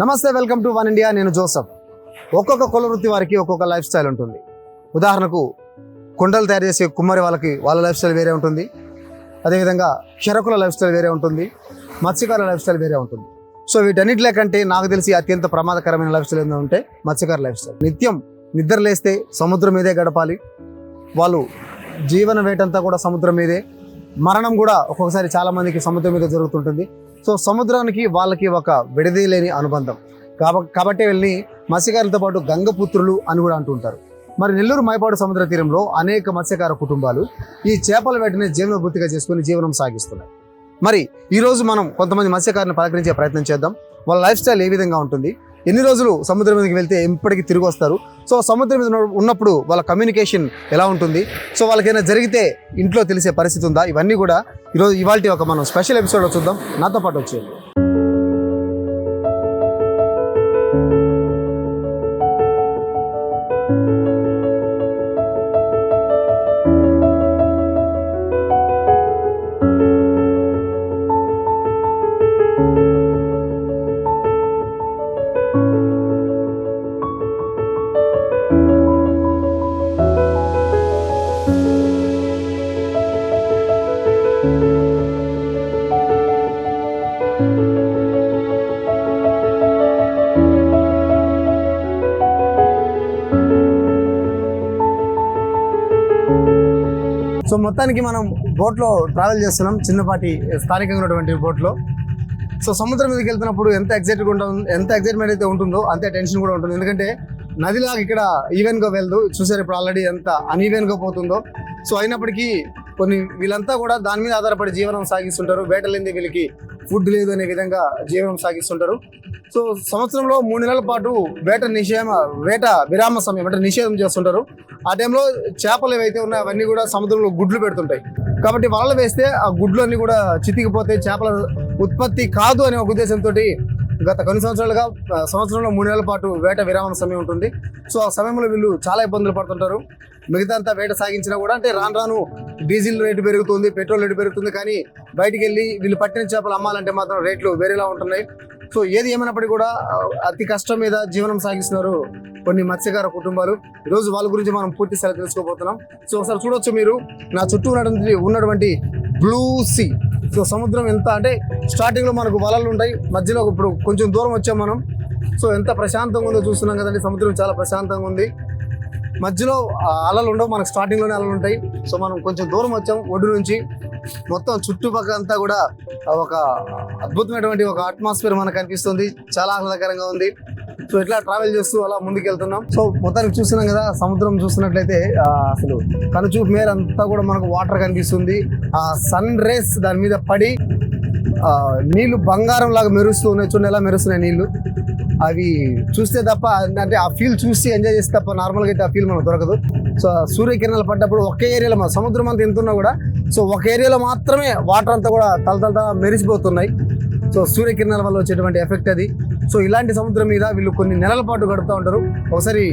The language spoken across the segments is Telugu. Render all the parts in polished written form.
నమస్తే, వెల్కమ్ టు వన్ ఇండియా. నేను జోసఫ్. ఒక్కొక్క కుల వృత్తి వారికి ఒక్కొక్క లైఫ్ స్టైల్ ఉంటుంది. ఉదాహరణకు కుండలు తయారు చేసే కుమ్మరి వాళ్ళకి వాళ్ళ లైఫ్ స్టైల్ వేరే ఉంటుంది. అదేవిధంగా క్షరకుల లైఫ్ స్టైల్ వేరే ఉంటుంది. మత్స్యకారుల లైఫ్ స్టైల్ వేరే ఉంటుంది. సో వీటన్నిటిలే కంటే నాకు తెలిసి అత్యంత ప్రమాదకరమైన లైఫ్ స్టైల్ ఏంటంటే మత్స్యకారుల లైఫ్ స్టైల్. నిత్యం నిద్ర లేస్తే సముద్రం మీదే గడపాలి. వాళ్ళు జీవన వేటంతా కూడా సముద్రం మీదే. మరణం కూడా ఒక్కొక్కసారి చాలామందికి సముద్రం మీద జరుగుతుంటుంది. సో సముద్రానికి వాళ్ళకి ఒక విడదీ లేని అనుబంధం కాబట్టి వీళ్ళని మత్స్యకారులతో పాటు గంగపుత్రులు అని కూడా అంటుంటారు. మరి నెల్లూరు మైపాడు సముద్ర తీరంలో అనేక మత్స్యకార కుటుంబాలు ఈ చేపల వేటని జీవన వృత్తిగా చేసుకుని జీవనం సాగిస్తున్నాయి. మరి ఈరోజు మనం కొంతమంది మత్స్యకారులను పలకరించే ప్రయత్నం చేద్దాం. వాళ్ళ లైఫ్ స్టైల్ ఏ విధంగా ఉంటుంది, ఎన్ని రోజులు సముద్రం మీదకి వెళ్తే ఎప్పటికీ తిరిగి వస్తారు, సో సముద్రం మీద ఉన్నప్పుడు వాళ్ళ కమ్యూనికేషన్ ఎలా ఉంటుంది, సో వాళ్ళకైనా జరిగితే ఇంట్లో తెలిసే పరిస్థితి ఉందా, ఇవన్నీ కూడా ఇవాళ ఒక మనం స్పెషల్ ఎపిసోడ్ చూద్దాం. నాతో పాటు వచ్చేయండి. సో మొత్తానికి మనం బోట్లో ట్రావెల్ చేస్తున్నాం, చిన్నపాటి స్థానికంగా ఉన్నటువంటి బోట్లో. సో సముద్రం మీదకి వెళ్తున్నప్పుడు ఎంత ఎగ్జైట్మెంట్ అయితే ఉంటుందో అంతే టెన్షన్ కూడా ఉంటుంది. ఎందుకంటే నదిలాగా ఇక్కడ ఈవెన్గా వెళ్దు, చూసారు ఇప్పుడు ఆల్రెడీ ఎంత అన్ఈవెన్గా పోతుందో. సో అయినప్పటికీ వీళ్ళంతా కూడా దాని మీద ఆధారపడి జీవనం సాగిస్తుంటారు. వేట లేని వీళ్ళకి ఫుడ్ లేదు అనే విధంగా జీవనం సాగిస్తుంటారు. సో సంవత్సరంలో 3 నెలల పాటు వేట విరామ సమయం అంటే నిషేధం చేస్తుంటారు. ఆ టైంలో చేపలు ఏవైతే ఉన్నాయో అవన్నీ కూడా సముద్రంలో గుడ్లు పెడుతుంటాయి. కాబట్టి వలలు వేస్తే ఆ గుడ్లు అన్ని కూడా చితికిపోతే చేపల ఉత్పత్తి కాదు అనే ఒక ఉద్దేశంతో గత కొన్ని సంవత్సరాలుగా సంవత్సరంలో 3 నెలల పాటు వేట విరామ సమయం ఉంటుంది. సో ఆ సమయంలో వీళ్ళు చాలా ఇబ్బందులు పడుతుంటారు. మిగతా అంతా వేట సాగించినా కూడా అంటే రాను డీజిల్ రేటు పెరుగుతుంది, పెట్రోల్ రేటు పెరుగుతుంది. కానీ బయటికి వెళ్ళి వీళ్ళు పట్టిన చేపలు అమ్మాలంటే మాత్రం రేట్లు వేరేలా ఉంటున్నాయి. సో ఏది ఏమైనప్పటికీ కూడా అతి కష్టం మీద జీవనం సాగిస్తున్నారు కొన్ని మత్స్యకార కుటుంబాలు. ఈరోజు వాళ్ళ గురించి మనం పూర్తి స్థాయి తెలుసుకోబోతున్నాం. సో ఒకసారి చూడొచ్చు మీరు నా చుట్టూ ఉన్నటువంటి బ్లూ సీ. సో సముద్రం ఎంత అంటే స్టార్టింగ్లో మనకు వలలు ఉంటాయి, మధ్యలో ఇప్పుడు కొంచెం దూరం వచ్చాం మనం. సో ఎంత ప్రశాంతంగా ఉందో చూస్తున్నాం కదండి. సముద్రం చాలా ప్రశాంతంగా ఉంది. మధ్యలో అలలు ఉండవు, మనకు స్టార్టింగ్లోనే అలలు ఉంటాయి. సో మనం కొంచెం దూరం వచ్చాం ఒడ్డు నుంచి. మొత్తం చుట్టుపక్కల అంతా కూడా ఒక అద్భుతమైనటువంటి ఒక అట్మాస్ఫియర్ మనకు కనిపిస్తుంది. చాలా ఆహ్లాదకరంగా ఉంది. సో ఇట్లా ట్రావెల్ చేస్తూ అలా ముందుకు వెళ్తున్నాం. సో మొత్తానికి చూస్తున్నాం కదా, సముద్రం చూస్తున్నట్లయితే అసలు కనుచూపు మేర అంతా కూడా మనకు వాటర్ కనిపిస్తుంది. ఆ సన్ రేస్ దాని మీద పడి నీళ్లు బంగారం లాగా మెరుస్తూ ఉన్నాయి. చూడండి ఎలా మెరుస్తున్నాయి నీళ్లు. అవి చూస్తే తప్ప అంటే ఆ ఫీల్ చూసి ఎంజాయ్ చేస్తే తప్ప నార్మల్గా అయితే ఆ ఫీల్ మనకు దొరకదు. సో సూర్యకిరణాలు పడ్డప్పుడు ఒకే ఏరియాలో సముద్రం అంతా ఎంతున్నా కూడా సో ఒక ఏరియాలో మాత్రమే వాటర్ అంతా కూడా తలతలత మెరిసిపోతున్నాయి. సో సూర్యకిరణాల వల్ల వచ్చేటువంటి ఎఫెక్ట్ అది. సో ఇలాంటి సముద్రం మీద వీళ్ళు కొన్ని నెలల పాటు గడుపుతూ ఉంటారు. ఒకసారి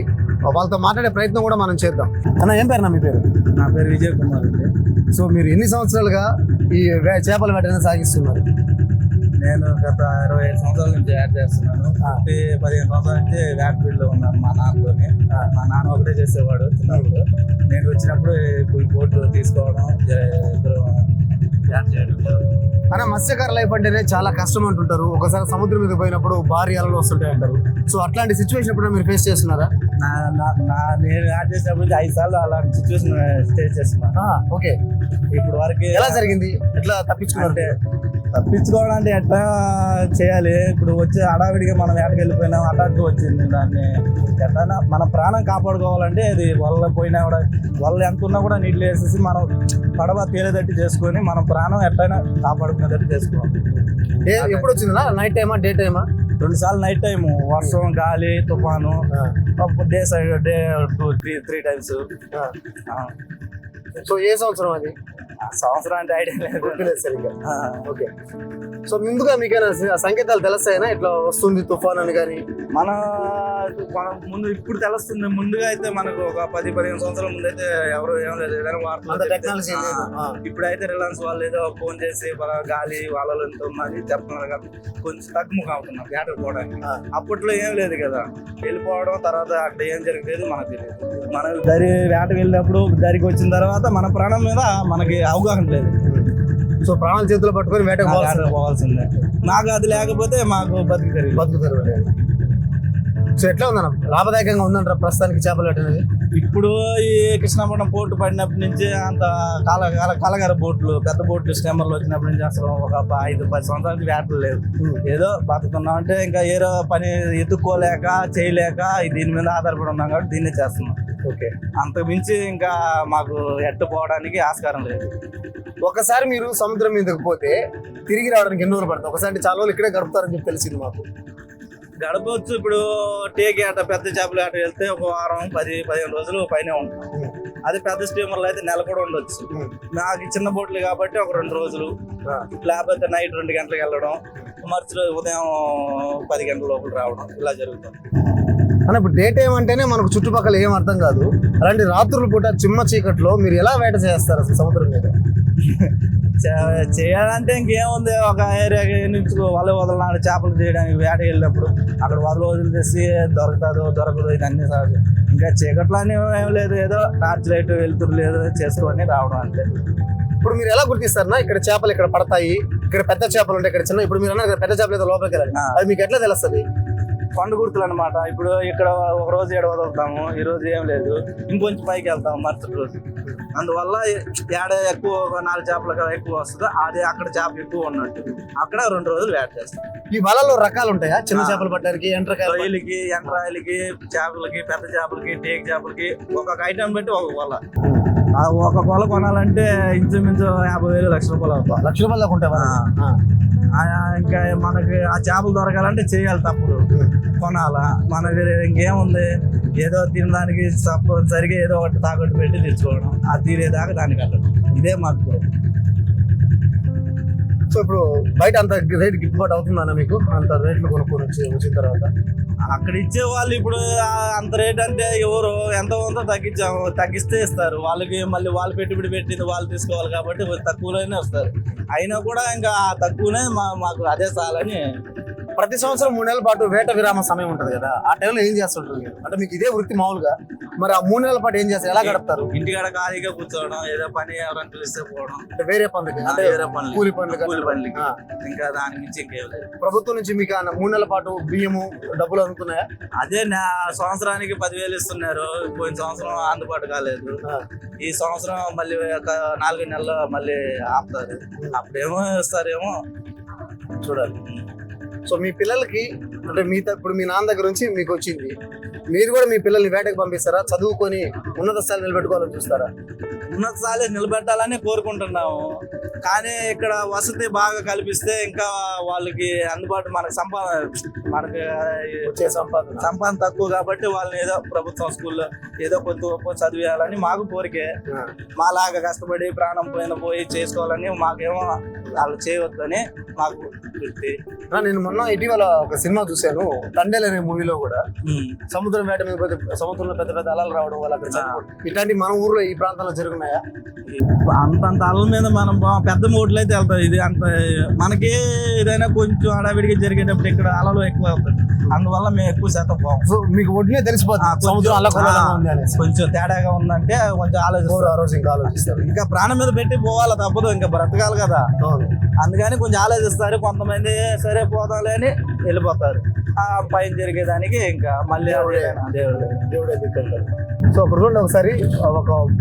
వాళ్ళతో మాట్లాడే ప్రయత్నం కూడా మనం చేద్దాం. అన్న, ఏం పేరు? మీ పేరు? నా పేరు విజయ్ కుమార్ అండి. సో మీరు ఎన్ని సంవత్సరాలుగా ఈ చేపల వేటను సాగిస్తున్నారు? నేను గత 25 సంవత్సరాల నుంచి యాడ్ చేస్తున్నాను. 15 సంవత్సరాల నుంచి వ్యాట్ ఫీల్డ్ లో ఉన్నాను మా నాన్నతోని. మా నాన్న ఒకటే చేసేవాడు చిన్నప్పుడు. నేను వచ్చినప్పుడు ఈ బోట్లు తీసుకోవడం, ఇద్దరు యాడ్ చేయడం. అన్న, మత్స్యకార లైఫ్ అంటేనే చాలా కష్టం అంటుంటారు. ఒకసారి సముద్రం మీద పోయినప్పుడు భారీ అలలు వస్తుంటాయి అంటారు. సో అట్లాంటి సిచ్యువేషన్ ఎప్పుడైనా మీరు ఫేస్ చేస్తున్నారా? నేను యాడ్ చేసినప్పుడు 5 సార్లు అలాంటి సిచ్యువేషన్ ఫేస్ చేస్తున్నాను. ఓకే, ఇప్పుడు వరకు ఎలా జరిగింది? ఎట్లా తప్పించుకున్నారంటే? తప్పించుకోవడం అంటే ఎట్లా చేయాలి? ఇప్పుడు వచ్చి హడావిడిగా మనం వేటకి వెళ్ళిపోయినాం, అటాక్ వచ్చింది. దాన్ని ఎట్లా మన ప్రాణం కాపాడుకోవాలంటే అది వల్ల పోయినా కూడా వల్ల ఎంత ఉన్నా కూడా నీళ్ళు వేసేసి మనం పడవ తేలేదట్టు చేసుకొని మనం ప్రాణం ఎట్లయినా కాపాడుకునేటట్టు చేసుకోవాలి. ఎప్పుడు వచ్చిందా? నైట్ టైమా, డే టైమా? 2 సార్లు నైట్ టైము, వర్షం, గాలి, తుఫాను. Day 3 times. సో ఏ సంవత్సరం అది? సంవత్సరం అంటే ఐడియా లేదు సరిగ్గా. ఓకే. సో ముందుగా మీకైనా సంకేతాలు తెలుస్తాయినా ఇట్లా వస్తుంది తుఫాన్ అని? కానీ మన ముందు ఇప్పుడు తెలుస్తుంది. ముందుగా అయితే మనకు ఒక 10-15 సంవత్సరాల ముందు అయితే ఎవరు ఏం లేదు, ఏదైనా వార్తలు టెక్నాలజీ ఇప్పుడైతే రిలయన్స్ వాళ్ళు ఏదో ఫోన్ చేసి గాలి వాళ్ళలో ఎంత ఉన్నది చెప్తున్నారు కదా, కొంచెం తగ్గుముఖం అవుతున్నారు వేటకు పోవడానికి. అప్పట్లో ఏం లేదు కదా, వెళ్ళిపోవడం తర్వాత అక్కడ ఏం జరిగేది మనకు తెలియదు. మనం వేటకు వెళ్ళినప్పుడు దరికి వచ్చిన తర్వాత మన ప్రాణం మీద మనకి అవగాహన లేదు. సో ప్రాణాల చేతుల్లో పట్టుకొని వేటకు పోవాల్సిందే. మాకు అది లేకపోతే మాకు బతుకుతారు. సో ఎట్లా ఉందన్న, లాభదాయకంగా ఉందంటారా ప్రస్తుతానికి చేపలు పట్టినది? ఇప్పుడు ఈ కృష్ణాపట్నం పోర్టు పడినప్పటి నుంచి అంత కలగర బోట్లు, పెద్ద బోట్లు స్టీమర్లు వచ్చినప్పటి నుంచి అసలు ఒక 5-10 సంవత్సరాల నుంచి వేటలు లేదు. ఏదో బతుకుతున్నాం అంటే ఇంకా ఏదో పని ఎత్తుక్కోలేక చేయలేక దీని మీద ఆధారపడి ఉన్నాం కాబట్టి దీన్నే చేస్తున్నాం. ఓకే, అంతకు మించి ఇంకా మాకు ఎట్టుపోవడానికి ఆస్కారం లేదు. ఒకసారి మీరు సముద్రం మీదకి పోతే తిరిగి రావడానికి ఎన్ని రోజులు పడుతుంది? ఒకసారి చాలా రోజులు ఇక్కడే గడుపుతారని చెప్పి తెలిసింది మాకు. గడపవచ్చు. ఇప్పుడు టేక్ ఆట, పెద్ద చేపల ఆట వెళ్తే ఒక వారం 10-15 రోజులు పైన ఉంటాం. అది పెద్ద స్టీమర్లు అయితే నెల కూడా ఉండొచ్చు. నాకు చిన్న బోట్లు కాబట్టి ఒక 2 రోజులు, లేకపోతే నైట్ 2 గంటలకు వెళ్ళడం, మరుసటి రోజు ఉదయం 10 గంటల లోపల రావడం, ఇలా జరుగుతుంది. అన్న ఇప్పుడు డే టైం అంటేనే మనకు చుట్టుపక్కల ఏం అర్థం కాదు, అలాంటి రాత్రుల పూట చిమ్మ చీకట్లో మీరు ఎలా వేట చేస్తారు అసలు సముద్రం మీద? చేయాలంటే ఇంకేముంది, ఒక ఏరియా నుంచి వల వదలనాడు చేపలు చేయడానికి వేట వెళ్ళినప్పుడు అక్కడ వదిలేసి దొరకదు ఇదన్నీ సహజం. ఇంకా చీకట్లో ఏం లేదు, ఏదో టార్చ్ లైట్ వెళ్తురు లేదు చేసుకొని రావడం అంతే. ఇప్పుడు మీరు ఎలా గుర్తిస్తారన్నా ఇక్కడ చేపలు ఇక్కడ పడతాయి, ఇక్కడ పెద్ద చేపలు ఉంటాయి, ఇక్కడ చిన్న, ఇప్పుడు మీరు అన్నారు పెద్ద చేపలు ఏదో లోపలికి వెళ్ళాలి, అది మీకు ఎట్లా తెలుస్తుంది? కొండ గుర్తులు అనమాట. ఇప్పుడు ఇక్కడ ఒక రోజు ఏడ వదులుతాము, ఈ రోజు ఏం లేదు, ఇంకొంచెం పైకి వెళ్తాము మరుసటి రోజు. అందువల్ల ఏడ ఎక్కువ 4 చేపలు ఎక్కువ వస్తుంది, అది అక్కడ చేప ఎక్కువ ఉన్నట్టు అక్కడ 2 రోజులు వేట చేస్తాం. ఈ వలలో రకాలు ఉంటాయా? చిన్న చేపలు పట్టడానికి, రొయ్యలకి, ఎండ్రాయిలకి, చేపలకి, పెద్ద చేపలకి, టేక్ చేపలకి ఒక్కొక్క ఐటమ్ బట్టి ఒక వల. ఒక వల కొనాలంటే ఇంచుమించు 50,000 లక్ష రూపాయలు అవుతాయి. లక్ష రూపాయలు దాకా ఉంటాయి. ఇంకా మనకి ఆ చేపలు దొరకాలంటే చేయాలి, తప్పుడు కొనాలా. మనకి ఇంకేముంది, ఏదో తినడానికి సరిగా ఏదో ఒకటి తాకట్టు పెట్టి తెచ్చుకోవడం, ఆ తీరేదాకా దానికి అట్టడం, ఇదే మాకు. సో ఇప్పుడు బయట అంత రేట్ గిట్టుబాటు అవుతుందన్న మీకు? అంత రేట్లు కొనుక్కొని వచ్చిన తర్వాత అక్కడ ఇచ్చే వాళ్ళు ఇప్పుడు అంత రేట్ అంటే ఎవరు ఎంత ఉందో తగ్గిస్తే ఇస్తారు. వాళ్ళకి మళ్ళీ వాళ్ళు పెట్టుబడి పెట్టింది వాళ్ళు తీసుకోవాలి కాబట్టి తక్కువలోనే వస్తారు. అయినా కూడా ఇంకా తక్కువనే మాకు అదే చాలని. ప్రతి సంవత్సరం 3 నెలల పాటు వేట విరామ సమయం ఉంటుంది కదా, ఆ టైంలో ఏం చేస్తుంటారు మీరు? అంటే మీకు ఇదే వృత్తి మామూలుగా, మరి ఆ 3 నెలల పాటు ఏం చేస్తారు, ఎలా గడుపుతారు? ఇంటికాడ ఖాళీగా కూర్చోవడం, ఏదో పని ఎవరైనా పిలిస్తే పోవడం, అంటే వేరే పనులకి, అంటే వేరే పనులు, కూలి పనులకి. ఇంకా దాని నుంచి ఇంకేం లేదు. ప్రభుత్వం నుంచి మీకు 3 నెలల పాటు బియ్యము డబ్బులు అందుతున్నాయా? అదే సంవత్సరానికి 10,000 ఇస్తున్నారు. పోయిన సంవత్సరం అందుబాటు కాలేదు, ఈ సంవత్సరం మళ్ళీ ఒక 4 నెలలు మళ్ళీ ఆపుతారు. అప్పుడేమో ఇస్తారేమో చూడాలి. సో మీ పిల్లలకి అంటే ఇప్పుడు మీ నాన్న దగ్గర నుంచి మీకు వచ్చింది, మీరు కూడా మీ పిల్లల్ని వేటకు పంపిస్తారా? చదువుకొని ఉన్నత స్థాయి నిలబెట్టుకోవాలని చూస్తారా? ఉన్నత స్థాయి నిలబెట్టాలని కోరుకుంటున్నాము, కానీ ఇక్కడ వసతి బాగా కల్పిస్తే ఇంకా వాళ్ళకి అందుబాటు, మనకి వచ్చే సంపాదన తక్కువ కాబట్టి వాళ్ళని ఏదో ప్రభుత్వం స్కూల్లో ఏదో కొద్ది చదివేయాలని మాకు కోరికే. మాలాగా కష్టపడి ప్రాణం పోయి చేసుకోవాలని మాకేమో వాళ్ళు చేయవద్దని మాకు వృత్తి. నేను మొన్న ఇటీవల ఒక సినిమా చూశాను, తండేల్ అనే మూవీలో కూడా సముద్రం వేట మీద సముద్రంలో పెద్ద పెద్ద అలలు రావడం వల్ల అక్కడ ఇట్లాంటి మన ఊర్లో ఈ ప్రాంతంలో జరుగుతున్నాయా? అంతంత అలల మీద మనం పెద్ద మూటలు అయితే వెళ్తాం. ఇది అంత మనకి ఏదైనా కొంచెం హడావిడిగా జరిగేటప్పుడు ఇక్కడ అలలు ఎక్కువ అవుతాయి, అందువల్ల మేము ఎక్కువ శాతం పోం. మీకు ఒడ్డునే తెలిసిపోతుంది సముద్రం అలా కొంచెం తేడాగా ఉందంటే కొంచెం ఆలోచిస్తారు. ఇంకా ప్రాణం మీద పెట్టి పోవాలి, తప్పదు, ఇంకా బ్రతకాలి కదా, అందుకని కొంచెం ఆలోచిస్తారు. కొంతమంది సరే పోదాంలే అని వెళ్ళిపోతారు. ఆ పైన జరిగేదానికి ఇంకా మళ్ళీ దేవుడే దిక్కుంటారు. సో అప్పుడు చూడండి ఒకసారి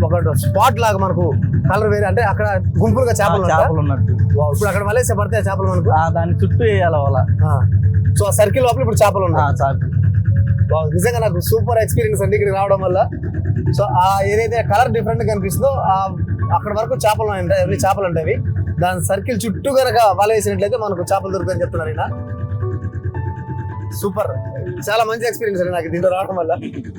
ఒక స్పాట్ లాగా మనకు కలర్ వేరే, అంటే అక్కడ గుంపులుగా చేపలు ఉన్నట్టు. ఇప్పుడు అక్కడ మలేసియా పడితే చేపలు మనకు దాని చుట్టూ వేయాలి వాళ్ళ. సో ఆ సర్కిల్ లోపల ఇప్పుడు చేపలు ఉన్నాయి. నిజంగా నాకు సూపర్ ఎక్స్పీరియన్స్ అండి ఇక్కడికి రావడం వల్ల. సో ఆ ఏదైతే కలర్ డిఫరెంట్ కనిపిస్తుందో అక్కడ వరకు చేపలు ఉంటాయి, అన్ని చేపలు ఉంటాయి. దాని సర్కిల్ చుట్టూ కనుక వల వేసినట్లయితే మనకు చేపలు దొరుకుతాయని చెప్తున్నారు ఈయన. సూపర్, చాలా మంచి ఎక్స్పీరియన్స్ అండి నాకు దీంట్లో రావడం వల్ల.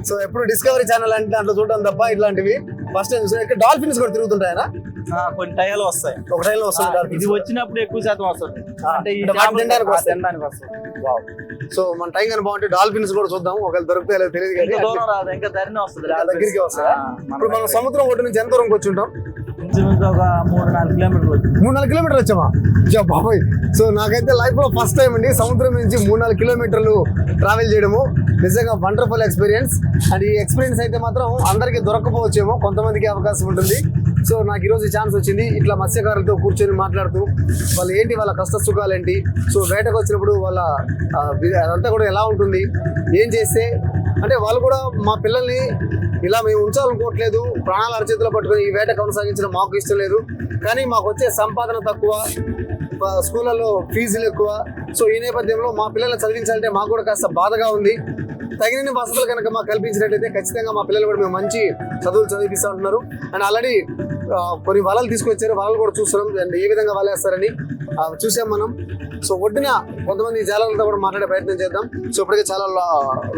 సో ఎప్పుడు డిస్కవరీ ఛానల్ అంటే దాంట్లో చూడడం తప్ప ఇట్లాంటివి ఫస్ట్ టైం చూసాను. ఇక్కడ డాల్ఫిన్స్ కూడా తిరుగుతుంటాయన, కొన్ని టైంలో వస్తాయి, ఒక టైంలో వస్తుంది. ఇది వచ్చినప్పుడు ఎక్కువ శాతం వస్తుంది, అంటే తినడానికి వస్తుంది. సో మన టైం కానీ బాగుంటే డాల్ఫిన్స్ కూడా చూద్దాం, ఒకవేళ దొరికితే లేదో తెలియదు కానీ దూరం రాదు, ఇంకా ధరణి వస్తుంది, దగ్గరికి వస్తారా? ఇప్పుడు మనం సముద్రం ఒడ్డు నుంచి ఎంత దూరంకి వచ్చి ఉంటాం? ఒక 3-4 కిలోమీటర్లు 3-4 కిలోమీటర్లు వచ్చామా? బాబాయ్, సో నాకైతే లైఫ్ లో ఫస్ట్ టైం అండి సముద్రం నుంచి 3-4 కిలోమీటర్లు ట్రావెల్ చేయడము. నిజంగా వండర్ఫుల్ ఎక్స్పీరియన్స్. అండ్ ఈ ఎక్స్పీరియన్స్ అయితే మాత్రం అందరికీ దొరకపోవచ్చేమో, కొంతమందికి అవకాశం ఉంటుంది. సో నాకు ఈరోజు ఛాన్స్ వచ్చింది ఇట్లా మత్స్యకారులతో కూర్చొని మాట్లాడుతూ వాళ్ళు ఏంటి, వాళ్ళ కష్ట సుఖాలు ఏంటి, సో వేటకు వచ్చినప్పుడు వాళ్ళ అదంతా కూడా ఎలా ఉంటుంది, ఏం చేస్తే అంటే వాళ్ళు కూడా మా పిల్లల్ని ఇలా మేము ఉంచాలనుకోవట్లేదు, ప్రాణాల అరచేతిలో పట్టుకొని ఈ వేట కొనసాగించడం మాకు ఇష్టం లేదు, కానీ మాకు వచ్చే సంపాదన తక్కువ, స్కూళ్ళల్లో ఫీజులు ఎక్కువ. సో ఈ నేపథ్యంలో మా పిల్లల్ని చదివించాలంటే మాకు కూడా కాస్త బాధగా ఉంది. తగిన వసతులు కనుక మాకు కల్పించినట్టయితే ఖచ్చితంగా మా పిల్లలు కూడా మేము మంచి చదువులు చదివిస్తూ ఉంటున్నారు. అండ్ ఆల్రెడీ కొన్ని వలలు తీసుకొచ్చారు, వలలు కూడా చూస్తున్నాం అండ్ ఏ విధంగా వలేస్తారని చూసాం మనం. సో ఒడ్డున కొంతమంది జాలర్లతో కూడా మాట్లాడే ప్రయత్నం చేద్దాం. సో ఇప్పటికే చాలా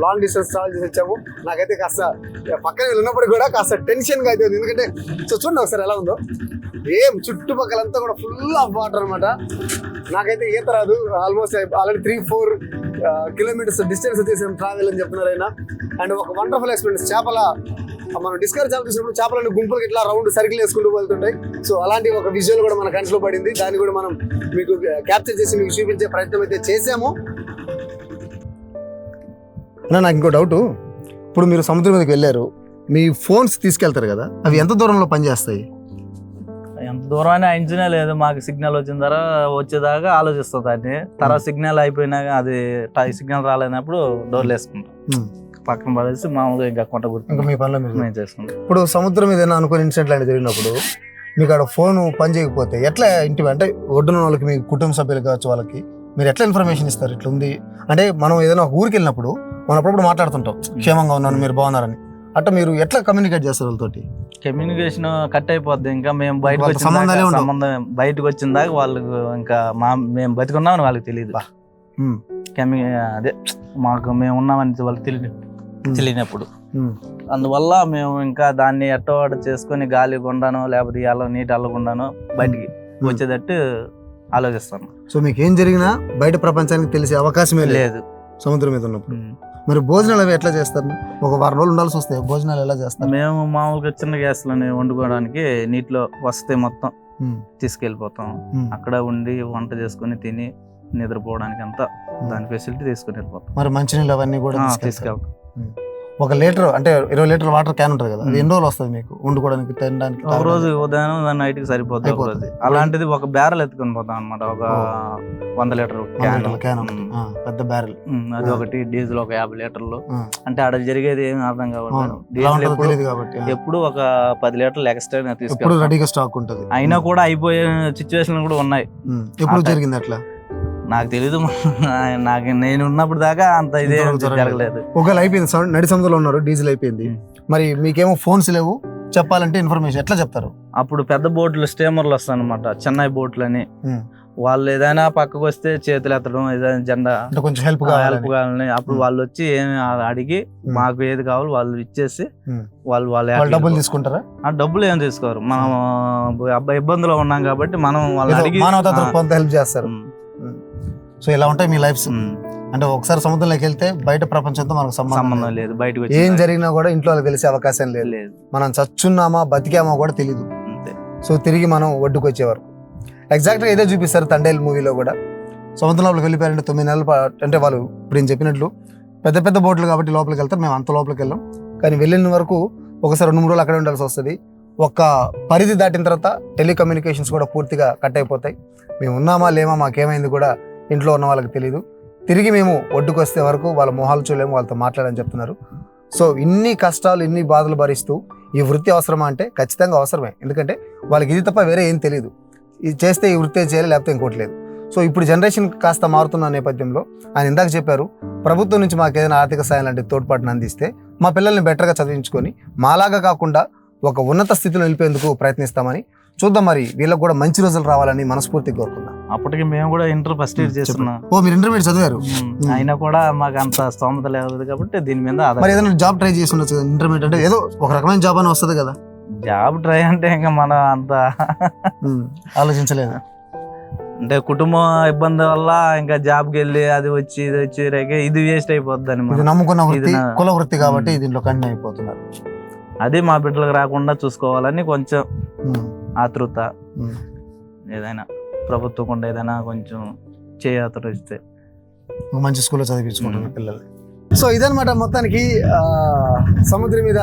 లాంగ్ డిస్టెన్స్ ట్రావెల్ చేసి వచ్చాము. నాకైతే కాస్త పక్కన ఉన్నప్పటికీ కూడా కాస్త టెన్షన్గా అయితే ఉంది, ఎందుకంటే సో చూడండి ఒకసారి ఎలా ఉందో, ఏం చుట్టుపక్కలంతా కూడా ఫుల్ ఆఫ్ వాటర్ అనమాట. నాకైతే ఈత రాదు, ఆల్మోస్ట్ ఆల్రెడీ 3-4 కిలోమీటర్స్ డిస్టెన్స్ వచ్చేసాం ట్రావెల్ అని చెప్తున్నారు ఆయన. అండ్ ఒక వండర్ఫుల్ ఎక్స్పీరియన్స్. చేపల మనం డిస్కవరీ చేపలు చూసినప్పుడు చేపలన్నీ గుంపులకి ఇట్లా రౌండ్ సర్కిల్ వేసుకుంటూ వెళ్తుంటాయి. సో అలాంటి ఒక విజువల్ కూడా మన కంట్లో పడింది, దాన్ని కూడా మనం మీకు క్యాప్చర్ చేసి మీకు చూపించే ప్రయత్నం అయితే చేసాము. నాకు ఇంకో డౌట్, ఇప్పుడు మీరు సముద్రం మీదకి వెళ్ళారు, మీ ఫోన్స్ తీసుకెళ్తారు కదా, అవి ఎంత దూరంలో పనిచేస్తాయి? ఎంత దూరం అయినా అంచనా లేదు, మాకు సిగ్నల్ వచ్చిన తర్వాత వచ్చేదాకా ఆలోచిస్తాం దాన్ని. తర్వాత సిగ్నల్ అయిపోయినాక అది సిగ్నల్ రాలేనప్పుడు డోర్లు వేసుకుంటాం, పక్కన పడేసి మామూలుగా ఇంకా కొంట గుర్తు మీ పనిలో మేము చేసుకుంటాం. ఇప్పుడు సముద్రం ఏదైనా అనుకుని ఇన్సిడెంట్ లాంటి జరిగినప్పుడు మీకు అక్కడ ఫోన్ పని చేయకపోతే ఎట్లా ఇంటి అంటే ఒడ్డున వాళ్ళకి, మీ కుటుంబ సభ్యులు కావచ్చు, వాళ్ళకి మీరు ఎట్లా ఇన్ఫర్మేషన్ ఇస్తారు? ఇట్లా ఉంది అంటే మనం ఏదైనా ఒక ఊరికి వెళ్ళినప్పుడు మనం అప్పుడప్పుడు మాట్లాడుతుంటాం క్షేమంగా ఉన్నాను, మీరు బాగున్నారని. అట్లా మీరు ఎట్లా కమ్యూనికేట్ చేస్తారు వాళ్ళతోటి? కమ్యూనికేషన్ కట్ అయిపోద్ది. ఇంకా మేము బయటకు సంబంధం బయటకు వచ్చిన దాకా వాళ్ళకు ఇంకా మేము బతికున్నామని వాళ్ళకి తెలియదు. అదే మాకు మేము ఉన్నామని వాళ్ళకి తెలియనప్పుడు, అందువల్ల మేము ఇంకా దాన్ని ఎట్టవాడు చేసుకొని గాలి గుండానో లేకపోతే నీటి అల్లగుండానో బయటికి వచ్చేటట్టు ఆలోచిస్తాను. సో మీకు ఏం జరిగినా బయట ప్రపంచానికి తెలిసే అవకాశమే లేదు సముద్రం మీద ఉన్నప్పుడు. మరి భోజనాలు అవి ఎట్లా చేస్తారు? ఒక వారం రోజులు ఉండాల్సి వస్తాయి, భోజనాలు ఎలా చేస్తారు? మేము మామూలుగా చిన్న గ్యాస్లోనే వండుకోవడానికి నీటిలో వస్తే మొత్తం తీసుకెళ్ళిపోతాం. అక్కడ ఉండి వంట చేసుకుని తిని నిద్రపోవడానికి అంతా దాని ఫెసిలిటీ తీసుకుని వెళ్ళిపోతాం. మరి మంచినీళ్ళు అవన్నీ కూడా తీసుకెళ్తాం. 1 లీటర్ అంటే 20 లీటర్ వాటర్ క్యాన్ ఉంటుంది కదా, అది ఎన్ని రోజులు వస్తుంది మీకు వండుకోవడానికి, తినడానికి? ఒక రోజు ఉదయం నైట్కి సరిపోతుంది. అలాంటిది ఒక బ్యారెల్ ఎత్తుకొని పోతాం అనమాట. ఒక 100 లీటర్ క్యాన్, పెద్ద బ్యారెల్. అది ఒకటి. డీజిల్ ఒక 50 లీటర్లు. అంటే అక్కడ జరిగేది ఏమి అర్థం కాబట్టి ఎప్పుడు ఒక 10 లీటర్లు ఎక్స్ట్రా తీసుకెళ్ళి రెడీగా స్టాక్ ఉంటుంది. అయినా కూడా అయిపోయే సిచ్యువేషన్ కూడా ఉన్నాయి. ఎప్పుడు జరిగింది అట్లా? నాకు తెలీదు, నేను ఉన్నప్పుడు దాకా అంత ఇదే జరగలేదు. ఒకవేళ అయిపోయింది, నడి సముద్రంలో ఉన్నారు, డీజిల్ అయిపోయింది, మరి మీకేమో ఫోన్స్ లేవు, చెప్పాలంటే ఇన్ఫర్మేషన్ ఎట్లా చెప్తారు? అప్పుడు పెద్ద బోట్లు, స్టీమర్లు వస్తాయి అనమాట, చెన్నై బోట్లు అని. వాళ్ళు ఏదైనా పక్కకు వస్తే చేతులు ఎత్తడం, ఏదైనా జెండా కొంచెం హెల్ప్ కావాలని అప్పుడు వాళ్ళు వచ్చి ఏమి అడిగి మాకు ఏది కావాలి వాళ్ళు ఇచ్చేసి వాళ్ళు డబ్బులు తీసుకుంటారా? డబ్బులు ఏం తీసుకోరు, మనం అబ్బాయి ఇబ్బందులో ఉన్నాం కాబట్టి మనం వాళ్ళని అడిగి కొంత హెల్ప్ చేస్తారు. సో ఇలా ఉంటాయి మీ లైఫ్స్. అంటే ఒకసారి సముద్రంలోకి వెళ్తే బయట ప్రపంచంతో మనకు సంబంధం లేదు. బయటకు ఏం జరిగినా కూడా ఇంట్లో వాళ్ళకి తెలిసే అవకాశం లేదు. మనం చచ్చున్నామా బతికామా కూడా తెలీదు. సో తిరిగి మనం ఒడ్డుకు వచ్చేవారు ఎగ్జాక్ట్గా ఇదే చూపిస్తారు తండేల్ మూవీలో కూడా. సముద్రంలోకి వెళ్ళిపోయారంటే 9 నెలలు, అంటే వాళ్ళు ఇప్పుడు నేను చెప్పినట్లు పెద్ద పెద్ద బోట్లు కాబట్టి లోపలికి వెళ్తారు, మేము అంత లోపలికి వెళ్ళాం. కానీ వెళ్ళిన వరకు ఒకసారి 2-3 రోజులు అక్కడే ఉండాల్సి వస్తుంది. ఒక పరిధి దాటిన తర్వాత టెలికమ్యూనికేషన్స్ కూడా పూర్తిగా కట్ అయిపోతాయి. మేము ఉన్నామా లేమా, మాకేమైంది కూడా ఇంట్లో ఉన్న వాళ్ళకి తెలియదు. తిరిగి మేము ఒడ్డుకు వస్తే వరకు వాళ్ళ మొహాలు చూడలేము, వాళ్ళతో మాట్లాడని చెప్తున్నారు. సో ఇన్ని కష్టాలు, ఇన్ని బాధలు భరిస్తూ ఈ వృత్తి అవసరమా అంటే ఖచ్చితంగా అవసరమే. ఎందుకంటే వాళ్ళకి ఇది తప్ప వేరే ఏం తెలియదు. ఇది చేస్తే ఈ వృత్తి చేయాలి, లేకపోతే ఇంకోటి లేదు. సో ఇప్పుడు జనరేషన్ కాస్త మారుతున్న నేపథ్యంలో ఆయన ఇందాక చెప్పారు, ప్రభుత్వం నుంచి మాకు ఏదైనా ఆర్థిక సాయం లాంటి తోడ్పాటును అందిస్తే మా పిల్లల్ని బెటర్గా చదివించుకొని మాలాగా కాకుండా ఒక ఉన్నత స్థితిలో నిలిపేందుకు ప్రయత్నిస్తామని. చూద్దాం, మరి వీళ్ళకి కూడా మంచి రోజులు రావాలని మనస్ఫూర్తిగా కోరుకుందాం. అప్పటికి మేము కూడా ఇంటర్ ఫస్ట్ ఇయర్ చేస్తున్నాం. మీరు ఇంటర్మీడియట్ చదివారు, అయినా కూడా మాకు అంత స్తోమత లేదు కాబట్టి దీని మీద మరి ఏదైనా జాబ్ ట్రై చేసి ఉండొచ్చు. ఇంటర్మీడియట్ అంటే ఏదో ఒక రకమైన జాబ్ అని వస్తుంది కదా. జాబ్ ట్రై అంటే ఇంకా మనం అంత ఆలోచించలేదు. అంటే కుటుంబం ఇబ్బంది వల్ల ఇంకా జాబ్కి వెళ్ళి అది వచ్చి ఇది వచ్చి ఇది వేస్ట్ అయిపోద్దని ఇది నమ్ముకున్న వృత్తి, ఇది కుల వృత్తి కాబట్టి దీంట్లో కంటిన్యూ అయిపోతున్నారు. అది మా బిడ్డలకు రాకుండా చూసుకోవాలని కొంచెం ఆతృత. ఏదైనా ప్రభుత్వం కూడా ఏదైనా కొంచెం చేయాతృస్తే మంచి స్కూల్లో చదివించుకుంటున్నారు పిల్లలు. సో ఇదనమాట మొత్తానికి సముద్రం మీద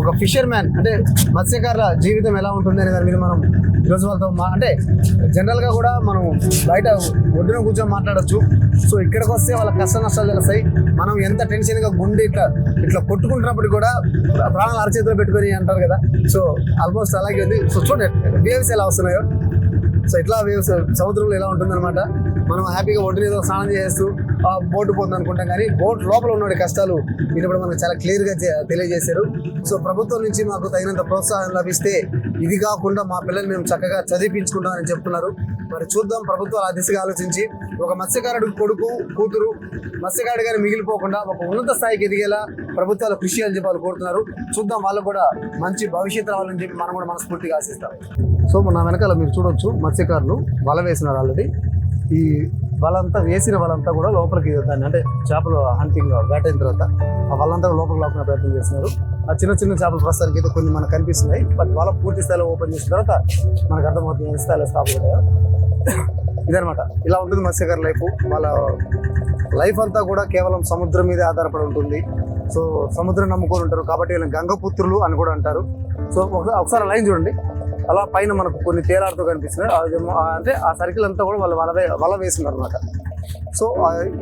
ఒక ఫిషర్ మ్యాన్ అంటే మత్స్యకారుల జీవితం ఎలా ఉంటుంది అనే దాని మీద మనం ఈరోజు వాళ్ళతో అంటే జనరల్గా కూడా మనం బయట ఒడ్డున కూర్చొని మాట్లాడచ్చు. సో ఇక్కడికి వస్తే వాళ్ళ కష్ట నష్టాలు తెలుస్తాయి. మనం ఎంత టెన్షన్గా గుండె ఇట్లా కొట్టుకుంటున్నప్పుడు కూడా ప్రాణాలు అరచేతిలో పెట్టుకొని అంటారు కదా. సో ఆల్మోస్ట్ అలాగే ఉంది. సో చూడండి వేవ్స్ ఎలా వస్తున్నాయో. సో ఇట్లా వేవ్స్ సముద్రంలో ఎలా ఉంటుందన్నమాట. మనం హ్యాపీగా ఒడ్డు మీద స్నానం చేస్తూ బోటు పోతుంది అనుకుంటాం, కానీ బోట్ లోపల ఉన్న కష్టాలు ఇప్పుడు మనకు చాలా క్లియర్గా తెలియజేశారు. సో ప్రభుత్వం నుంచి మాకు తగినంత ప్రోత్సాహం లభిస్తే ఇది కాకుండా మా పిల్లల్ని మేము చక్కగా చదివించుకుంటామని చెప్తున్నారు. మరి చూద్దాం ప్రభుత్వాలు ఆ దిశగా ఆలోచించి ఒక మత్స్యకారుడు కొడుకు కూతురు మత్స్యకారుడిగానే మిగిలిపోకుండా ఒక ఉన్నత స్థాయికి ఎదిగేలా ప్రభుత్వాలు కృషి అని చెప్పి వాళ్ళు కోరుతున్నారు. చూద్దాం వాళ్ళకు కూడా మంచి భవిష్యత్తు రావాలని చెప్పి మనం కూడా మనస్ఫూర్తిగా ఆశిస్తాం. సో నా వెనకాల మీరు చూడొచ్చు మత్స్యకారులు వల వేసినారు ఆల్రెడీ. ఈ వాళ్ళంతా వేసిన వాళ్ళంతా కూడా లోపలికి దాన్ని అంటే చేపలు హంటింగ్ వేటైన తర్వాత ఆ వాళ్ళంతా లోపలికి లోపల ప్రయత్నం చేస్తున్నారు. ఆ చిన్న చిన్న చేపలు ప్రస్తుతానికి అయితే కొన్ని మనకు కనిపిస్తున్నాయి. బట్ వాళ్ళ పూర్తి స్థాయిలో ఓపెన్ చేసిన తర్వాత మనకు అర్థమవుతుంది ఏ స్థాయిలో స్టాప్ ఉంటాయో. ఇదనమాట ఇలా ఉంటుంది మత్స్యకారు లైఫ్. వాళ్ళ లైఫ్ అంతా కూడా కేవలం సముద్రం మీదే ఆధారపడి ఉంటుంది. సో సముద్రం నమ్ముకొని ఉంటారు కాబట్టి వీళ్ళని గంగపుత్రులు అని కూడా అంటారు. సో ఒకసారి లైన్ చూడండి, అలా పైన మనకు కొన్ని తేలాడుతూ కనిపిస్తున్నాయి. అంటే ఆ సర్కిల్ అంతా కూడా వాళ్ళు వల వేస్తున్నారు అనమాట. సో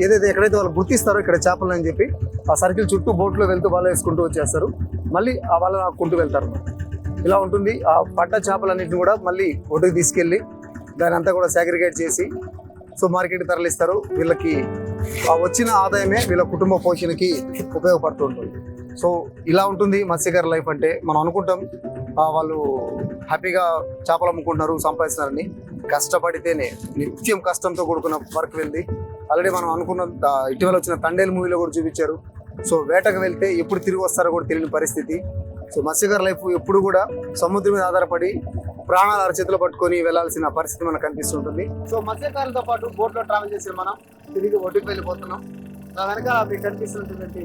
ఏదైతే ఎక్కడైతే వాళ్ళు గుర్తిస్తారో ఇక్కడ చేపలు అని చెప్పి ఆ సర్కిల్ చుట్టూ బోట్లో వెళ్తూ వల వేసుకుంటూ వచ్చేస్తారు. మళ్ళీ ఆ వల నాకుంటూ వెళ్తారు. ఇలా ఉంటుంది. ఆ పడ్డ చేపలన్నింటిని కూడా మళ్ళీ ఒడ్డుకి తీసుకెళ్ళి దాని అంతా కూడా సాగ్రిగేట్ చేసి సో మార్కెట్కి తరలిస్తారు. వీళ్ళకి వచ్చిన ఆదాయమే వీళ్ళ కుటుంబ పోషణకి ఉపయోగపడుతూ ఉంటుంది. సో ఇలా ఉంటుంది మత్స్యకారు లైఫ్ అంటే. మనం అనుకుంటాం వాళ్ళు హ్యాపీగా చేపలు అమ్ముకుంటున్నారు సంపాదిస్తున్నారని. కష్టపడితేనే నిత్యం కష్టంతో కూడుకున్న వర్క్ వెళ్ళి ఆల్రెడీ మనం అనుకున్న ఇటీవల వచ్చిన తండేలు మూవీలో కూడా చూపించారు. సో వేటకు వెళ్తే ఎప్పుడు తిరిగి వస్తారో కూడా తెలియని పరిస్థితి. సో మత్స్యకారు లైఫ్ ఎప్పుడు కూడా సముద్రం మీద ఆధారపడి ప్రాణాలు అరచేతిలో పట్టుకొని వెళ్లాల్సిన పరిస్థితి మనకు కనిపిస్తుంటుంది. సో మత్స్యకారులతో పాటు బోట్లో ట్రావెల్ చేసి మనం తిరిగి ఒడ్డుకు వెళ్ళిపోతున్నాం. నా వెనకాల మీకు కనిపిస్తున్నటువంటి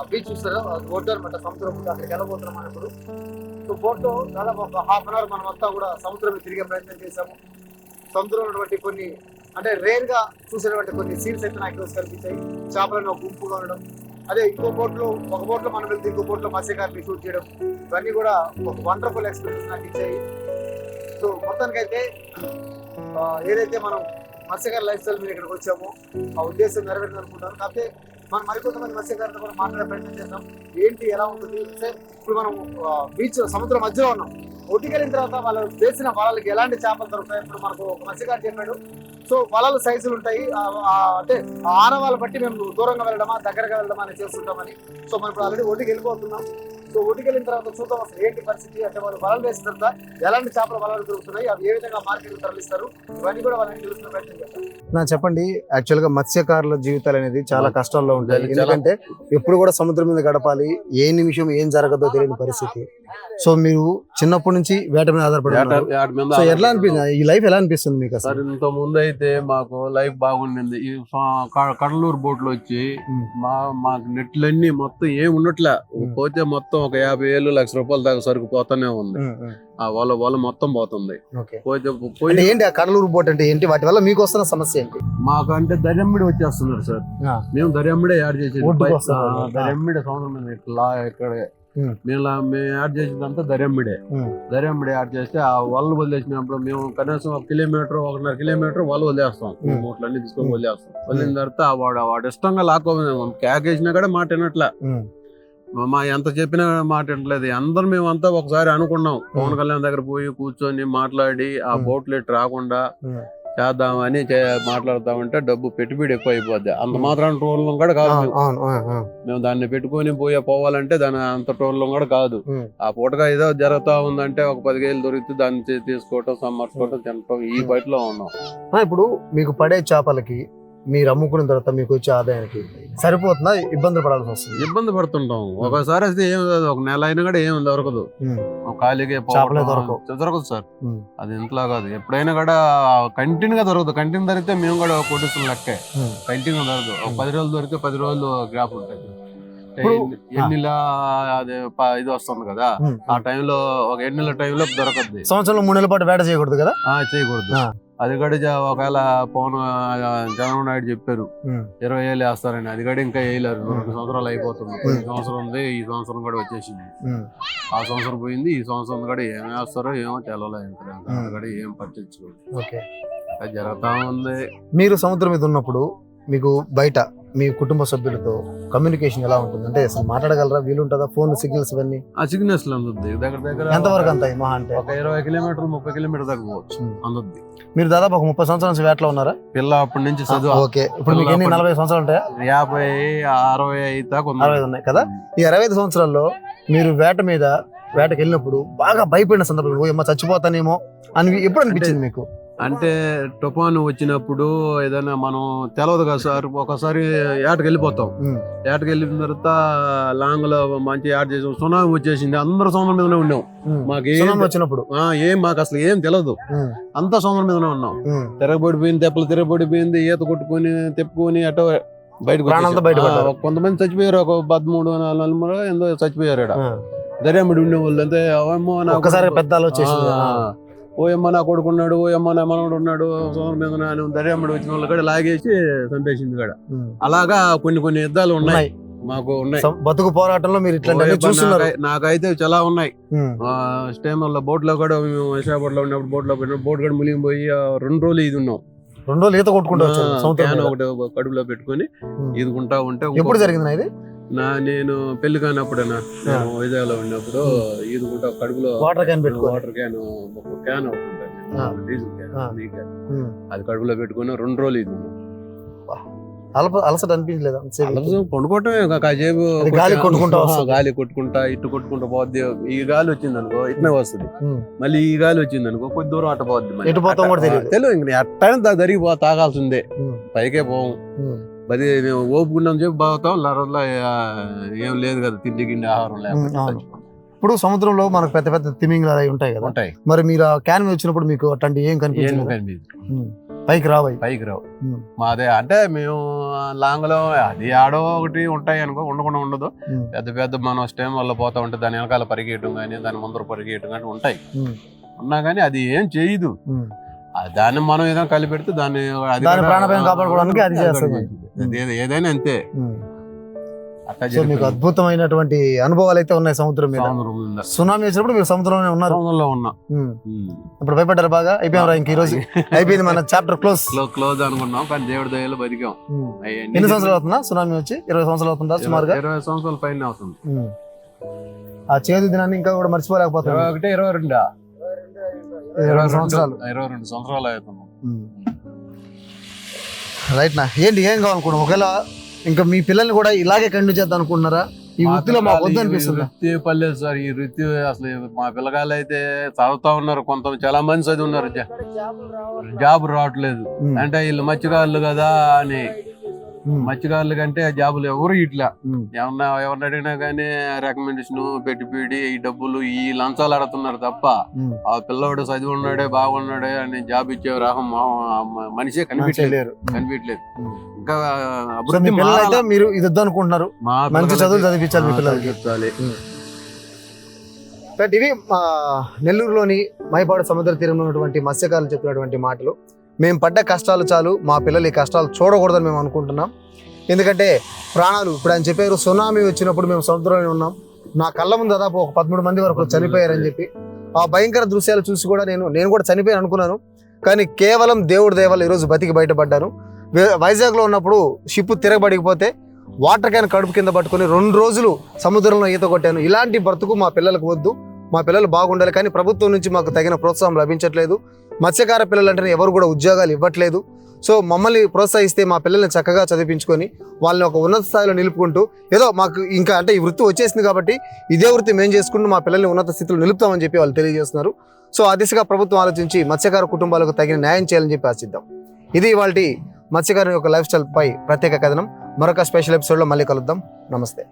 బీచ్ చూస్తారో ఒడ్డు అనమాట, సముద్రం. అక్కడికి వెళ్ళబోతున్నాం మనం ఇప్పుడు. సో బోట్లో దాదాపు ఒక ½ అన్ అవర్ మనం అంతా కూడా సముద్రం తిరిగే ప్రయత్నం చేశాము. సముద్రంలో ఉన్నటువంటి కొన్ని అంటే రేర్గా చూసేటువంటి కొన్ని సీన్స్ అయితే నాకు ఈరోజు కనిపించాయి. చేపలను ఒక గుంపుగా ఉండడం, అదే ఒక బోట్లో మనం వెళ్తే ఇంకో బోట్లో మత్స్యకారుని షూట్ చేయడం, ఇవన్నీ కూడా ఒక వండర్ఫుల్ ఎక్స్పీరియన్స్ నాకు ఇచ్చాయి. సో మొత్తానికైతే ఏదైతే మనం మత్స్యకారు లైఫ్ స్టైల్ మీద ఇక్కడికి వచ్చామో ఆ ఉద్దేశం నెరవేరింది అనుకుంటాను. కాకపోతే మనం మరికొంతమంది మత్స్యకారులతో కూడా మాట్లాడే ప్రయత్నం చేద్దాం. ఏంటి ఎలా ఉంటుంది ఇప్పుడు మనం బీచ్ సముద్రం మధ్యలో ఉన్నాం. ఒడ్డుకి వెళ్ళిన తర్వాత వాళ్ళు వేసిన వలలకి ఎలాంటి చేపలు దొరుకుతాయి. ఇప్పుడు మనకు ఒక మత్స్యకారు చెప్పాడు. సో వలలు సైజులు ఉంటాయి, అంటే ఆనవాళ్ళు బట్టి మేము దూరంగా వెళ్ళడమా దగ్గరగా వెళ్ళడమా అని చేస్తుంటామని. సో మనం ఇప్పుడు ఆల్రెడీ ఒడ్డుకి వెళ్ళిపోతున్నాం. సో ఒడ్డుకి వెళ్ళిన తర్వాత చూద్దాం అసలు ఏంటి పరిస్థితి. అంటే వాళ్ళు వలలు వేసిన తర్వాత ఎలాంటి చేపలు వలలు దొరుకుతున్నాయి, అవి ఏ విధంగా మార్కెట్కి తరలిస్తారు, ఇవన్నీ కూడా వాళ్ళని తెలుసుకునే ప్రయత్నం చేస్తాం. చెప్పండి, యాక్చువల్గా మత్స్యకారుల జీవితాలు అనేది చాలా కష్టాల్లో ఉంటాయి. ఎందుకంటే ఎప్పుడు కూడా సముద్రం మీద గడపాలి, ఏ నిమిషం ఏం జరగదో తెలియని పరిస్థితి. సో మీరు చిన్నప్పటి నుంచి వేట మీద ఆధారపడారు. సో ఎట్లా అనిపిస్తుంది ఈ లైఫ్, ఎలా అనిపిస్తుంది మీకు అసలు? ఇంత ముందు అయితే మాకు లైఫ్ బాగుండింది. ఈ కడలూరు బోట్లు వచ్చి మాకు నెట్లన్నీ మొత్తం ఏమి ఉన్నట్లే. పోతే మొత్తం ఒక 50,000 లక్ష రూపాయల దాకా సరుకు పోతానే ఉంది. ఆ వాళ్ళ మొత్తం పోతుంది. పోతే ఏంటి ఆ కడలూరు బోట్ అంటే ఏంటి, వాటి వల్ల మీకు వస్తున్న సమస్య ఏంటి? మాకు అంటే దర్యమ్మిడి వచ్చేస్తున్నారు సార్. మేము దర్యమ్మిడే యాడ్ చేసేది. దర్యమ్మిడి సముద్రం మీద ఇట్లా ఇక్కడ మేము యాడ్ చేసిందంతా దర్యమ్మిడే యాడ్ చేస్తే ఆ వలలు వదిలేసినప్పుడు మేము కనీసం 1 కిలోమీటర్ 1.5 కిలోమీటర్ వలలు వదిలేస్తాం. మూటలన్నీ తీసుకొని వదిలేస్తాం. వదిలిన తర్వాత వాడు ఇష్టంగా లాక్కోవాలి. కేకేసినా కూడా మాట వినట్లే. మా ఎంత చెప్పినా మాట వినట్లేదు. అందరు మేమంతా ఒకసారి అనుకున్నాం పవన్ కళ్యాణ్ దగ్గర పోయి కూర్చొని మాట్లాడి ఆ బోట్లు ఇటు రాకుండా చేద్దామని మాట్లాడతామంటే డబ్బు పెట్టుబడి ఎక్కువ అయిపోద్ది. అంత మాత్రం టోర్లం కూడా కాదు. మేము దాన్ని పెట్టుకొని పోవాలంటే దాని అంత టోర్లం కూడా కాదు. ఆ పూటగా ఏదో జరుగుతా ఉందంటే ఒక 10,000 దొరికితే దాన్ని తీసుకోవటం, సమర్చుకోవటం, తినటం ఈ బయటలో ఉన్నాం. ఇప్పుడు మీకు పడే చేపలకి మీరు అమ్ముకున్న తర్వాత మీకు వచ్చే ఆదాయానికి సరిపోతుందా, ఇబ్బందులు పడాల్సి వస్తుంది? ఇబ్బంది పడుతుంటాం. ఒకసారి అయితే ఏం ఒక నెల అయినా కూడా ఏం దొరకదు, ఖాళీగా చేపలే దొరకదు సార్. అది ఇంట్లో కాదు, ఎప్పుడైనా కూడా కంటిన్యూగా దొరకదు. కంటిన్యూ దొరికితే మేము కూడా కొట్టుకున్న లెక్కే. కంటిన్యూ దొరకదు. ఒక 10 రోజులు దొరికితే 10 రోజులు గ్రాఫ్ ఉంటుంది. ఎన్నిలా అదే ఇది వస్తుంది కదా, ఆ టైంలో ఒక ఎన్నిల టైంలో దొరకద్ది. సంవత్సరంలో 3 నెలల పాటు వేట చేయకూడదు కదా? చేయకూడదు. అది కూడా ఒకవేళ పవన్ చంద్రబాబు నాయుడు చెప్పారు 20 ఏళ్ళు వేస్తారని, అది కూడా ఇంకా వేయలేరు. 2 సంవత్సరాలు అయిపోతుంది. 1 సంవత్సరం ఉంది, ఈ సంవత్సరం కూడా వచ్చేసింది. ఆ సంవత్సరం పోయింది, ఈ సంవత్సరం కూడా ఏం వేస్తారో ఏమో తెలవలేదు. అది కూడా ఏం పట్టించుకోదు, అది జరుగుతా ఉంది. మీరు సముద్రం మీద ఉన్నప్పుడు మీకు బయట మీ కుటుంబ సభ్యులతో కమ్యూనికేషన్ ఎలా ఉంటుంది? అంటే అసలు మాట్లాడగలరా, వీలుంటుందా? ఫోన్ సిగ్నల్స్ ఇవన్నీ ఆ సిగ్నల్స్ అందుద్ది. దగ్గర దగ్గర ఎంతవరకు అంత మహా అంటే ఒక 20 కిలోమీటర్లు 30 కిలోమీటర్ దాకా పోవచ్చు, అందుద్ది. మీరు దాదాపు ఒక 30 సంవత్సరాల నుంచి వేటలో ఉన్నారా? పిల్ల అప్పటి నుంచి చదువు. ఓకే, ఇప్పుడు మీకు ఎన్ని 40 సంవత్సరాలు ఉంటాయా? 50, 60 దాకా 60 ఉన్నాయి కదా. ఈ 65 సంవత్సరాల్లో మీరు వేటకి వెళ్ళినప్పుడు బాగా భయపడిన సందర్భం, ఏమో చచ్చిపోతానేమో అని ఎప్పుడు అనిపించింది మీకు? అంటే తుఫాను వచ్చినప్పుడు ఏదైనా మనం తెలవదు కదా సార్, ఒకసారి ఏటకి వెళ్ళిపోతాం. ఏటకి వెళ్ళిన తర్వాత లాంగ్ లో మంచి యాడ్ చేసాం, సునామీ వచ్చేసింది. అందరూ సముద్రం మీదనే ఉన్నాం. మాకు వచ్చినప్పుడు మాకు అసలు ఏం తెలియదు, అంతా సముద్రం మీదనే ఉన్నాం. తిరగబడిపోయింది, తెప్పలు తిరగబడిపోయింది, ఈత కొట్టుకొని తెప్పుకొని అటో బయటకు. కొంతమంది చచ్చిపోయారు, ఒక 13, 14 ఎంతో చచ్చిపోయారు. దర్యామిడి ఉండే వాళ్ళు అంతే. ఒకసారి పెద్ద వచ్చేసింది, ఓ అమ్మ నా కొడుకున్నాడు, ఓ అమ్మ నా మనవడు ఉన్నాడు సముద్రం మీద దర్యామిడి వచ్చిన వాళ్ళు కూడా లాగేసి చంపేసింది కూడా. అలాగా కొన్ని యుద్ధాలు ఉన్నాయి మాకు, ఉన్నాయి. బతుకు పోరాటంలో మీరు నాకైతే చాలా ఉన్నాయి. స్టేమర్లో బోట్ లో కూడా మేము విశాఖపట్నంలో ఉన్నప్పుడు బోట్ లో బోట్ కూడా మునిగిపోయి 2 రోజులు ఇది ఉన్నాం. 2 రోజులు ఈత కొట్టుకుంటా ఒకటి కడుపులో పెట్టుకుని ఈదుకుంటా ఉంటే. ఎప్పుడు జరిగింది ఇది? నేను పెళ్లి కానప్పుడేనా, వైజాగ్ లో ఉన్నప్పుడు ఈదుకుంటా కడుపులో వాటర్ క్యాన్ ఒక క్యాన్ డీజిల్ క్యాన్, అది కడుపులో పెట్టుకుని 2 రోజులు ఇది. అలసట అనిపించలేదా? కొనుక్కోవటమే కాసేపు, గాలి కొట్టుకుంటా ఇటు కొట్టుకుంటా పోద్ది. ఈ గాలి వచ్చింది అనుకో ఇట్నే వస్తుంది, మళ్ళీ ఈ గాలి వచ్చింది అనుకో కొద్ది దూరం అట్ట పోద్ది. తెలియదు, ఎట్టైనా జరిగిపో తాగాల్సిందే, పైకే పోము. అది మేము ఓపుకున్నాం చెప్పి బాగుతాం. రోజుల్లో ఏం లేదు కదా, తిండి గిండి ఆహారం లేకపోతే. ఇప్పుడు సముద్రంలో మనకు పెద్ద పెద్ద తిమింగలాలు అవి ఉంటాయి కదా, ఉంటాయి. మరి మీరు ఆ క్యాన్ మీద వచ్చినప్పుడు మీకు అట్లాంటి ఏం కనిపించింది? పైకి రావు మాదే. అంటే మేము లాంగ్ లో అది ఆడో ఒకటి ఉంటాయి అనుకో, ఉండకుండా ఉండదు. పెద్ద మనం స్టేమ్ వల్ల పోతా ఉంటే దాని వెనకాల పరిగెట్టడం కానీ, దాని ముందర పరిగెట్టడం కానీ ఉంటాయి. ఉన్నా కానీ అది ఏం చేయదు. దాన్ని మనం ఏదైనా కలిపెడితే దాన్ని ప్రాణభయం కాపాడుకోవడానికి అది చేస్తుంది. ఏదైనా అంతే. మీకు అద్భుతమైనటువంటి అనుభవాలు అయితే ఉన్నాయి సముద్రం మీద. సునామీ వచ్చినప్పుడు మీరు సముద్రంలో ఉన్నారు? ఉన్నా. ఇప్పుడు భయపడ్డారు బాగా? అయిపోయాం, ఇంక ఈ రోజు అయిపోయింది మన చాప్టర్ క్లోజ్ అనుకున్నాం, కానీ దేవుడి దయలో బతికాం. ఎన్ని సంవత్సరాలు అవుతుందా సునామీ వచ్చి? 20 సంవత్సరాలు అవుతుందా సుమారుగా? 20 సంవత్సరాల పైన అవుతుంది. ఆ చేదు దినాన్ని ఇంకా కూడా మర్చిపోలేకపోతున్నా. 22 సంవత్సరాలు అవుతుంది. రైట్ నా ఏంటి ఏం కావాలనుకున్నాం? ఒకవేళ ఇంకా మీ పిల్లల్ని కూడా ఇలాగే కంటిన్యూ చేద్దాం అనుకుంటున్నారా? ఈ వృత్తిలో మాకు వద్దు అనిపిస్తుంది. వృత్తి పర్లేదు సార్, ఈ వృత్తి అసలు మా పిల్లగాళ్ళు అయితే చదువుతా ఉన్నారు, కొంత చాలా మంది చదివి ఉన్నారు, జాబ్ రావట్లేదు. అంటే వీళ్ళు మత్స్యకారులు కదా అని, మత్స్యకారుల కంటే జాబులు ఎవరు ఇట్లా ఎవరిని అడిగినా గానీ రికమెండేషన్ పెట్టి ఈ డబ్బులు ఈ లంచాలు అడుగుతున్నారు తప్ప ఆ పిల్లవాడు చదివి ఉన్నాడే బాగున్నాడే అని జాబ్ ఇచ్చే రాహం మనిషే కనిపించలేదు. ఇంకా మీరు ఇది వద్దు అనుకుంటున్నారు, మంచి చదువులు చదివించాలి మీ పిల్లలకి. ఇవి నెల్లూరులోని మైపాడు సముద్ర తీరంలో ఉన్నటువంటి మత్స్యకారులు చెప్పినటువంటి మాటలు. మేము పడ్డ కష్టాలు చాలు, మా పిల్లలు ఈ కష్టాలు చూడకూడదని మేము అనుకుంటున్నాం. ఎందుకంటే ప్రాణాలు, ఇప్పుడు ఆయన చెప్పారు సునామీ వచ్చినప్పుడు మేము సముద్రంలో ఉన్నాం, నా కళ్ళ ముందు దాదాపు ఒక 13 మంది వరకు చనిపోయారని చెప్పి. ఆ భయంకర దృశ్యాలు చూసి కూడా నేను కూడా చనిపోయాను అనుకున్నాను, కానీ కేవలం దేవుడి దయ వల్ల ఈరోజు బతికి బయటపడ్డాను. వైజాగ్లో ఉన్నప్పుడు షిప్ తిరగబడిపోతే వాటర్ క్యాన్ కడుపు కింద పట్టుకొని 2 రోజులు సముద్రంలో ఈత కొట్టాను. ఇలాంటి బ్రతుకు మా పిల్లలకు వద్దు, మా పిల్లలు బాగుండాలి. కానీ ప్రభుత్వం నుంచి మాకు తగిన ప్రోత్సాహం లభించట్లేదు. మత్స్యకార పిల్లలు అంటే ఎవరు కూడా ఉద్యోగాలు ఇవ్వట్లేదు. సో మమ్మల్ని ప్రోత్సహిస్తే మా పిల్లల్ని చక్కగా చదివించుకొని వాళ్ళని ఒక ఉన్నత స్థాయిలో నిలుపుకుంటూ, ఏదో మాకు ఇంకా అంటే ఈ వృత్తి వచ్చేసింది కాబట్టి ఇదే వృత్తి మేము చేసుకుంటూ మా పిల్లల్ని ఉన్నత స్థితిలో నిలుపుతామని చెప్పి వాళ్ళు తెలియజేస్తున్నారు. సో ఆ దిశగా ప్రభుత్వం ఆలోచించి మత్స్యకార కుటుంబాలకు తగిన న్యాయం చేయాలని చెప్పి ఆశిద్దాం. ఇది ఇవాల్టి మత్స్యకారుని యొక్క లైఫ్ స్టైల్ పై ప్రత్యేక కథనం మరొక స్పెషల్ ఎపిసోడ్లో మళ్ళీ కలుద్దాం. నమస్తే.